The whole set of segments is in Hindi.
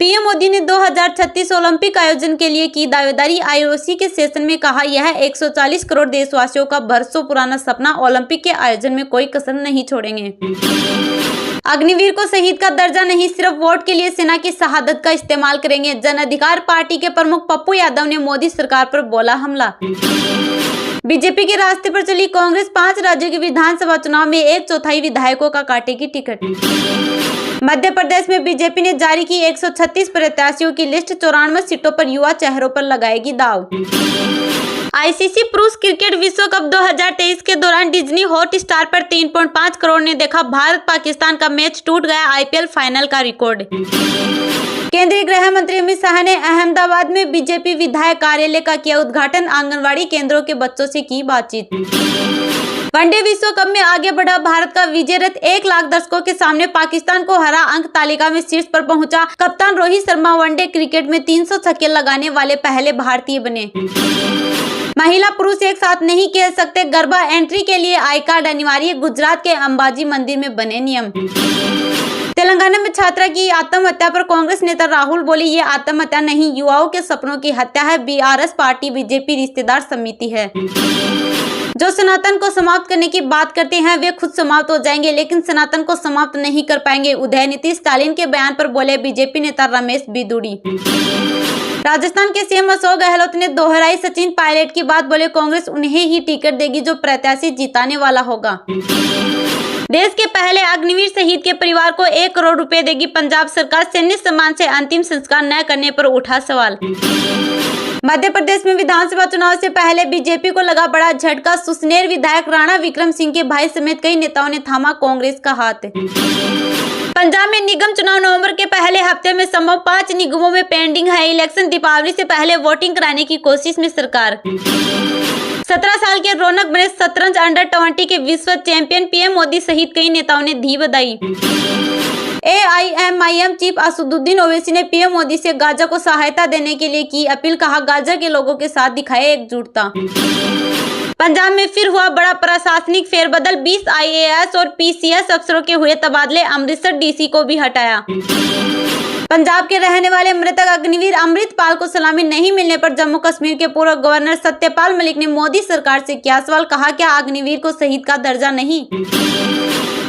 पीएम मोदी ने 2036 ओलंपिक आयोजन के लिए की दावेदारी। आईओसी के सेशन में कहा, यह 140 करोड़ देशवासियों का बरसों पुराना सपना, ओलंपिक के आयोजन में कोई कसर नहीं छोड़ेंगे। अग्निवीर को शहीद का दर्जा नहीं, सिर्फ वोट के लिए सेना की शहादत का इस्तेमाल करेंगे। जन अधिकार पार्टी के प्रमुख पप्पू यादव ने मोदी सरकार पर बोला हमला। बीजेपी के रास्ते पर चली कांग्रेस, 5 राज्यों के विधानसभा चुनाव में 1/4 विधायकों का काटेगी टिकट। मध्य प्रदेश में बीजेपी ने जारी की 136 प्रत्याशियों की लिस्ट, 94 सीटों पर युवा चेहरों पर लगाएगी दाव। आईसीसी पुरुष क्रिकेट विश्व कप 2023 के दौरान डिज्नी हॉटस्टार पर 3.5 करोड़ ने देखा भारत पाकिस्तान का मैच, टूट गया आईपीएल फाइनल का रिकॉर्ड। केंद्रीय गृह मंत्री अमित शाह ने अहमदाबाद में बीजेपी विधायक कार्यालय का किया उद्घाटन, आंगनवाड़ी केंद्रों के बच्चों से की बातचीत। वनडे विश्व कप में आगे बढ़ा भारत का विजय रथ, 1 लाख दर्शकों के सामने पाकिस्तान को हरा, अंक तालिका में शीर्ष पर पहुंचा। कप्तान रोहित शर्मा वनडे क्रिकेट में 300 छक्के लगाने वाले पहले भारतीय बने। महिला पुरुष एक साथ नहीं खेल सकते, गरबा एंट्री के लिए आई कार्ड अनिवार्य, गुजरात के अंबाजी मंदिर में बने नियम। तेलंगाना में छात्रा की आत्महत्या पर कांग्रेस नेता राहुल बोले, ये आत्महत्या नहीं, युवाओं के सपनों की हत्या है। बीआरएस पार्टी बीजेपी रिश्तेदार समिति है। जो सनातन को समाप्त करने की बात करते हैं वे खुद समाप्त हो जाएंगे, लेकिन सनातन को समाप्त नहीं कर पाएंगे। उदयनिधि स्टालिन के बयान पर बोले बीजेपी नेता रमेश बिदुड़ी। राजस्थान के सीएम अशोक गहलोत ने दोहराई सचिन पायलट की बात, बोले कांग्रेस उन्हें ही टिकट देगी जो प्रत्याशी जिताने वाला होगा। देश के पहले अग्निवीर शहीद के परिवार को 1 करोड़ रुपए देगी पंजाब सरकार, सैन्य सम्मान से अंतिम संस्कार न करने पर उठा सवाल। मध्य प्रदेश में विधानसभा चुनाव से पहले बीजेपी को लगा बड़ा झटका, सुसनेर विधायक राणा विक्रम सिंह के भाई समेत कई नेताओं ने थामा कांग्रेस का हाथ। पंजाब में निगम चुनाव नवंबर के पहले हफ्ते में संभव, 5 निगमों में पेंडिंग है इलेक्शन। दीपावली से पहले वोटिंग कराने की कोशिश में सरकार। 17 साल के रौनक बने शतरंज अंडर-20 के विश्व चैंपियन, पीएम मोदी सहित कई नेताओं ने दी बधाई। एआईएमआईएम चीफ असदुद्दीन ओवैसी ने पीएम मोदी से गाजा को सहायता देने के लिए की अपील, कहा गाजा के लोगों के साथ दिखाए एकजुटता। पंजाब में फिर हुआ बड़ा प्रशासनिक फेरबदल, 20 आईएएस और पीसीएस अफसरों के हुए तबादले, अमृतसर डीसी को भी हटाया। पंजाब के रहने वाले मृतक अग्निवीर अमृतपाल को सलामी नहीं मिलने पर जम्मू कश्मीर के पूर्व गवर्नर सत्यपाल मलिक ने मोदी सरकार से किया सवाल, कहा क्या अग्निवीर को शहीद का दर्जा नहीं।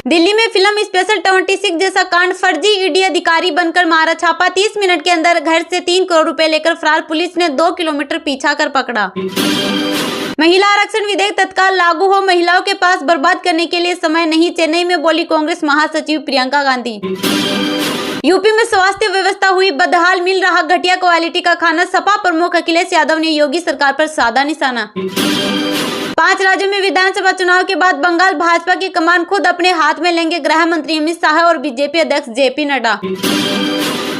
दिल्ली में फिल्म स्पेशल 26 जैसा कांड, फर्जी ईडी अधिकारी बनकर मारा छापा, 30 मिनट के अंदर घर से 3 करोड़ रुपए लेकर फरार, पुलिस ने 2 किलोमीटर पीछा कर पकड़ा। महिला आरक्षण विधेयक तत्काल लागू हो, महिलाओं के पास बर्बाद करने के लिए समय नहीं, चेन्नई में बोली कांग्रेस महासचिव प्रियंका गांधी। यूपी में स्वास्थ्य व्यवस्था हुई बदहाल, मिल रहा घटिया क्वालिटी का खाना, सपा प्रमुख अखिलेश यादव ने योगी सरकार पर साधा निशाना। 5 राज्यों में विधानसभा चुनाव के बाद बंगाल भाजपा की कमान खुद अपने हाथ में लेंगे गृह मंत्री अमित शाह और बीजेपी अध्यक्ष जेपी नड्डा।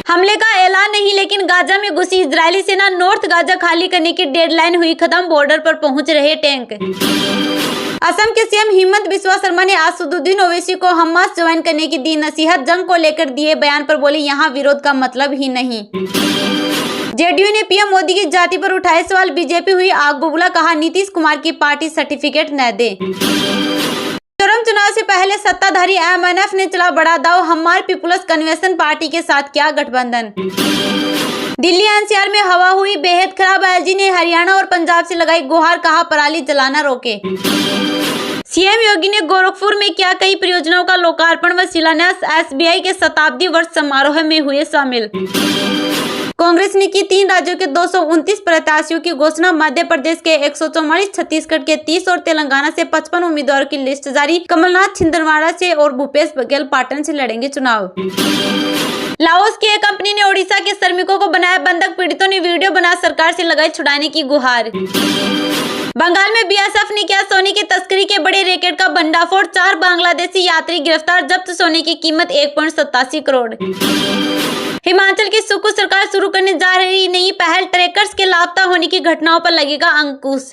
हमले का ऐलान नहीं, लेकिन गाजा में घुसी इजरायली सेना, नॉर्थ गाजा खाली करने की डेडलाइन हुई खत्म, बॉर्डर पर पहुंच रहे टैंक। असम के सीएम हिमंत बिस्वा शर्मा ने असदुद्दीन ओवैसी को हमास ज्वाइन करने की दी नसीहत, जंग को लेकर दिए बयान पर बोले यहां विरोध का मतलब ही नहीं। जेडीयू ने पीएम मोदी की जाति पर उठाए सवाल, बीजेपी हुई आग बबूला, कहा नीतीश कुमार की पार्टी सर्टिफिकेट न दे। मिजोरम चुनाव से पहले सत्ताधारी एमएनएफ ने चला बड़ा दाव, हमार पीपुल्स कन्वेंशन पार्टी के साथ किया गठबंधन। दिल्ली एनसीआर में हवा हुई बेहद खराब, एलजी ने हरियाणा और पंजाब से लगाई गुहार, कहा पराली जलाना रोके। सीएम योगी ने गोरखपुर में किया कई परियोजनाओं का लोकार्पण व शिलान्यास, एसबीआई के शताब्दी वर्ष समारोह में हुए शामिल। कांग्रेस ने की 3 राज्यों के 229 प्रत्याशियों की घोषणा, मध्य प्रदेश के 144, छत्तीसगढ़ के 30 और तेलंगाना से 55 उम्मीदवारों की लिस्ट जारी। कमलनाथ छिंदवाड़ा से और भूपेश बघेल पाटन से लड़ेंगे चुनाव। लाओस की एक कंपनी ने ओडिशा के श्रमिकों को बनाया बंधक, पीड़ितों ने वीडियो बना सरकार से लगाई छुड़ाने की गुहार। बंगाल में बीएसएफ ने किया सोने की तस्करी के बड़े रैकेट का भंडाफोड़, 4 बांग्लादेशी यात्री गिरफ्तार, जब्त सोने की कीमत 1.87 करोड़। हिमाचल की सुक्खू सरकार शुरू करने जा रही नई पहल, ट्रैकर्स के लापता होने की घटनाओं पर लगेगा अंकुश।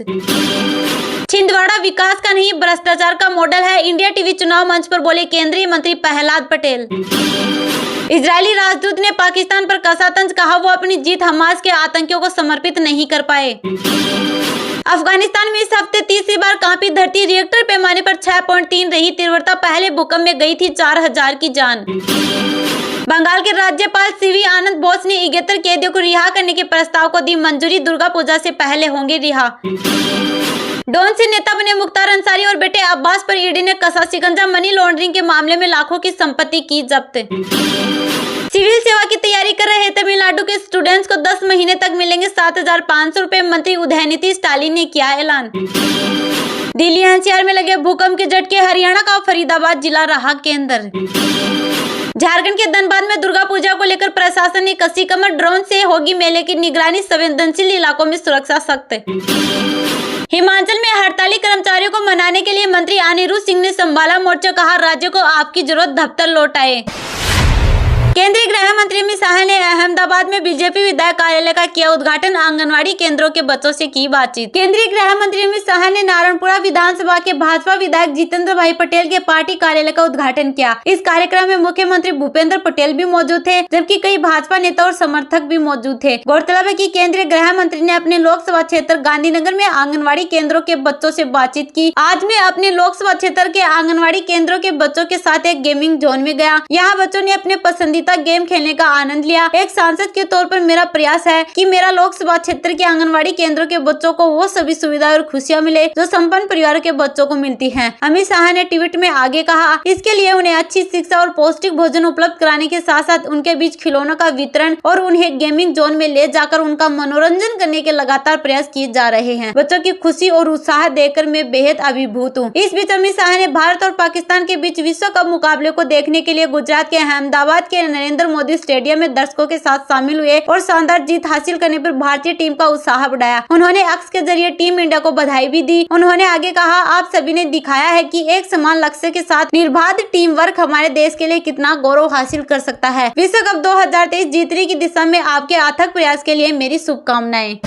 छिंदवाड़ा विकास का नहीं भ्रष्टाचार का मॉडल है, इंडिया टीवी चुनाव मंच पर बोले केंद्रीय मंत्री प्रहलाद पटेल। इजरायली राजदूत ने पाकिस्तान पर कसा तंज, कहा वो अपनी जीत हमास के आतंकियों को समर्पित नहीं कर पाए। अफगानिस्तान में इस हफ्ते तीसरी बार कांपी धरती, रिएक्टर पैमाने पर 6.3 रही तीव्रता, पहले भूकंप में गई थी 4000 की जान। बंगाल के राज्यपाल सीवी आनंद बोस ने 71 कैदियों को रिहा करने के प्रस्ताव को दी मंजूरी। दुर्गा पूजा से पहले होंगे रिहा। डॉन से नेता बने मुख्तार अंसारी और बेटे अब्बास पर ईडी ने कसा शिकंजा। मनी लॉन्ड्रिंग के मामले में लाखों की संपत्ति की जब्त। सिविल सेवा की तैयारी कर रहे तमिलनाडु के स्टूडेंट्स को 10 महीने तक मिलेंगे 7,500 रुपए। मंत्री उदयनिधि स्टालिन ने किया ऐलान। दिल्ली एनसीआर में लगे भूकंप के झटके। हरियाणा का फरीदाबाद जिला रहा केंद्र। झारखंड के धनबाद में दुर्गा पूजा को लेकर प्रशासन ने कसी कमर। ड्रोन से होगी मेले की निगरानी। संवेदनशील इलाकों में सुरक्षा सख्त। हिमाचल में हड़ताली कर्मचारियों को मनाने के लिए मंत्री अनिरुद्ध सिंह ने संभाला मोर्चा। कहा राज्य को आपकी जरूरत, दफ्तर लौटाए। केंद्रीय गृह मंत्री अमित शाह ने अहमदाबाद में बीजेपी विधायक कार्यालय का किया उद्घाटन। आंगनवाड़ी केंद्रों के बच्चों से की बातचीत। केंद्रीय गृह मंत्री अमित शाह ने नारायणपुरा विधानसभा के भाजपा विधायक जितेंद्र भाई पटेल के पार्टी कार्यालय का उद्घाटन किया। इस कार्यक्रम में मुख्यमंत्री भूपेंद्र पटेल भी मौजूद थे, जबकि कई भाजपा नेता और समर्थक भी मौजूद थे। गौरतलब है कि केंद्रीय गृह मंत्री ने अपने लोकसभा क्षेत्र गांधीनगर में आंगनबाड़ी केंद्रों के बच्चों से बातचीत की। आज मैं अपने लोकसभा क्षेत्र के आंगनबाड़ी केंद्रों के बच्चों के साथ एक गेमिंग जोन में गया। यहाँ बच्चों ने अपने पसंदीदा गेम खेलने का आनंद लिया। एक सांसद के तौर पर मेरा प्रयास है कि मेरा लोकसभा क्षेत्र के आंगनबाड़ी केंद्रों के बच्चों को वो सभी सुविधाएं और खुशियां मिले जो संपन्न परिवारों के बच्चों को मिलती हैं। अमित शाह ने ट्वीट में आगे कहा, इसके लिए उन्हें अच्छी शिक्षा और पौष्टिक भोजन उपलब्ध कराने के साथ साथ उनके बीच खिलौनों का वितरण और उन्हें गेमिंग जोन में ले जाकर उनका मनोरंजन करने के लगातार प्रयास किए जा रहे हैं। बच्चों की खुशी और उत्साह देखकर मैं बेहद अभिभूत हूँ। इस बीच अमित शाह ने भारत और पाकिस्तान के बीच विश्व कप मुकाबले को देखने के लिए गुजरात के अहमदाबाद के नरेंद्र मोदी स्टेडियम में दर्शकों के साथ शामिल हुए और शानदार जीत हासिल करने पर भारतीय टीम का उत्साह बढ़ाया। उन्होंने एक्स के जरिए टीम इंडिया को बधाई भी दी। उन्होंने आगे कहा, आप सभी ने दिखाया है कि एक समान लक्ष्य के साथ निर्बाध टीम वर्क हमारे देश के लिए कितना गौरव हासिल कर सकता है। विश्व कप 2023 जीतने की दिशा में आपके अथक प्रयास के लिए मेरी शुभकामनाएं।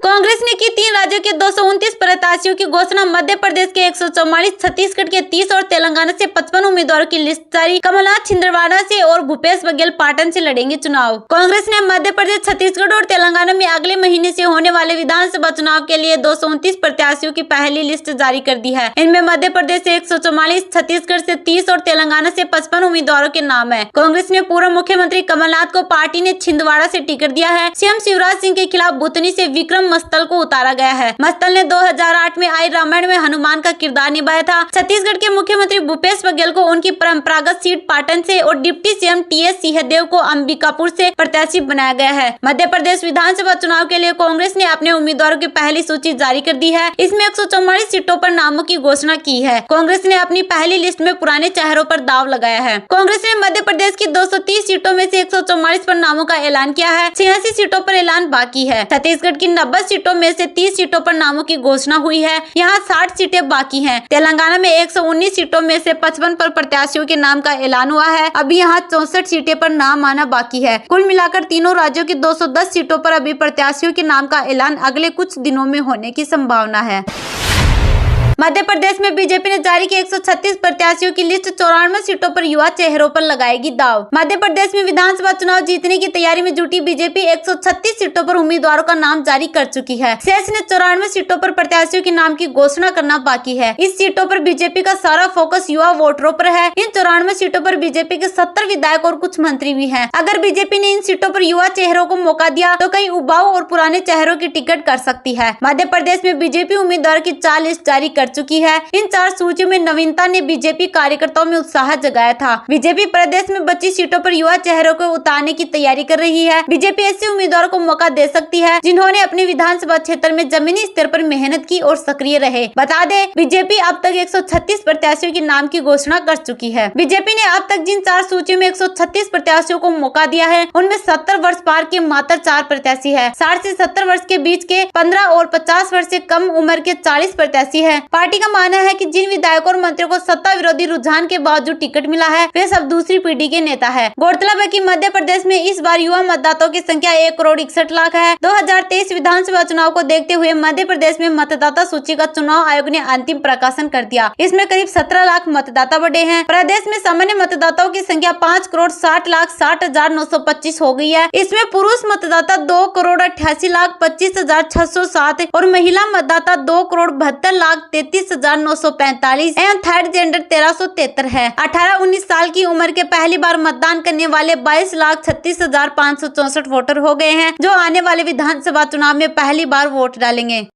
कांग्रेस ने की 3 राज्यों के 229 प्रत्याशियों की घोषणा। मध्य प्रदेश के 144, छत्तीसगढ़ के 30 और तेलंगाना से 55 उम्मीदवारों की लिस्ट जारी। कमलनाथ छिंदवाड़ा से और भूपेश बघेल पाटन से लड़ेंगे चुनाव। कांग्रेस ने मध्य प्रदेश, छत्तीसगढ़ और तेलंगाना में अगले महीने से होने वाले विधानसभा चुनाव के लिए 229 प्रत्याशियों की पहली लिस्ट जारी कर दी है। इनमें मध्य प्रदेश से 144, छत्तीसगढ़ से 30 और तेलंगाना से 55 उम्मीदवारों के नाम है। कांग्रेस ने पूर्व मुख्यमंत्री कमलनाथ को पार्टी ने छिंदवाड़ा से टिकट दिया है। सीएम शिवराज सिंह के खिलाफ बुतनी से विक्रम मस्तल को उतारा गया है। मस्तल ने 2008 में आई रामायण में हनुमान का किरदार निभाया था। छत्तीसगढ़ के मुख्यमंत्री भूपेश बघेल को उनकी परंपरागत सीट पाटन से और डिप्टी सीएम टीएस सिंहदेव को अंबिकापुर से प्रत्याशी बनाया गया है। मध्य प्रदेश विधानसभा चुनाव के लिए कांग्रेस ने अपने उम्मीदवारों की पहली सूची जारी कर दी है। इसमें 144 सीटों पर नामों की घोषणा की है। कांग्रेस ने अपनी पहली लिस्ट में पुराने चेहरों पर दाव लगाया है। कांग्रेस ने मध्य प्रदेश की 230 सीटों में से 144 पर नामों का ऐलान किया है। 86 सीटों पर ऐलान बाकी है। छत्तीसगढ़ की 90 सीटों में से 30 सीटों पर नामों की घोषणा हुई है। यहाँ 60 सीटें बाकी हैं। तेलंगाना में 119 सीटों में से 55 पर प्रत्याशियों के नाम का ऐलान हुआ है। अभी यहाँ 64 सीटें पर नाम आना बाकी है। कुल मिलाकर तीनों राज्यों की 210 सीटों पर अभी प्रत्याशियों के नाम का ऐलान अगले कुछ दिनों में होने की संभावना है। मध्य प्रदेश में बीजेपी ने जारी की 136 प्रत्याशियों की लिस्ट। 94 सीटों पर युवा चेहरों पर लगाएगी दाव। मध्य प्रदेश में विधानसभा चुनाव जीतने की तैयारी में जुटी बीजेपी 136 सीटों पर उम्मीदवारों का नाम जारी कर चुकी है। शेष ने 94 सीटों पर प्रत्याशियों के नाम की घोषणा करना बाकी है। इस सीटों पर बीजेपी का सारा फोकस युवा वोटरों पर है। इन 94 सीटों पर बीजेपी के 70 विधायक और कुछ मंत्री भी हैं। अगर बीजेपी ने इन सीटों पर युवा चेहरों को मौका दिया तो कई उबाऊ और पुराने चेहरों की टिकट कर सकती है। मध्य प्रदेश में बीजेपी उम्मीदवार की 4 लिस्ट जारी कर चुकी है। इन 4 सूचियों में नवीनता ने बीजेपी कार्यकर्ताओं में उत्साह जगाया था। बीजेपी प्रदेश में 25 सीटों पर युवा चेहरों को उतारने की तैयारी कर रही है। बीजेपी ऐसे उम्मीदवारों को मौका दे सकती है जिन्होंने अपने विधानसभा क्षेत्र में जमीनी स्तर पर मेहनत की और सक्रिय रहे। बता दें, बीजेपी अब तक 136 प्रत्याशियों के नाम की घोषणा कर चुकी है। बीजेपी ने अब तक जिन 4 सूचियों में 136 प्रत्याशियों को मौका दिया है उनमें 70 वर्ष पार के मात्र 4 प्रत्याशी है। 60 से 70 वर्ष के बीच के 15 और 50 वर्ष से कम उम्र के 40 प्रत्याशी है। पार्टी का मानना है कि जिन विधायकों और मंत्रियों को सत्ता विरोधी रुझान के बावजूद टिकट मिला है वे सब दूसरी पीढ़ी के नेता है। गौरतलब है कि मध्य प्रदेश में इस बार युवा मतदाताओं की संख्या 1,61,00,000 है। 2023 विधानसभा चुनाव को देखते हुए मध्य प्रदेश में मतदाता सूची का चुनाव आयोग ने अंतिम प्रकाशन कर दिया। इसमें करीब 17 लाख मतदाता बढ़े हैं। प्रदेश में सामान्य मतदाताओं की संख्या 5,60,60,925 हो गई है। इसमें पुरुष मतदाता 2,88,25,607 और महिला मतदाता 2,72,33,000 33,945 एवं थर्ड जेंडर 1373 है। 18-19 साल की उम्र के पहली बार मतदान करने वाले 22,36,564 वोटर हो गए हैं, जो आने वाले विधानसभा चुनाव में पहली बार वोट डालेंगे।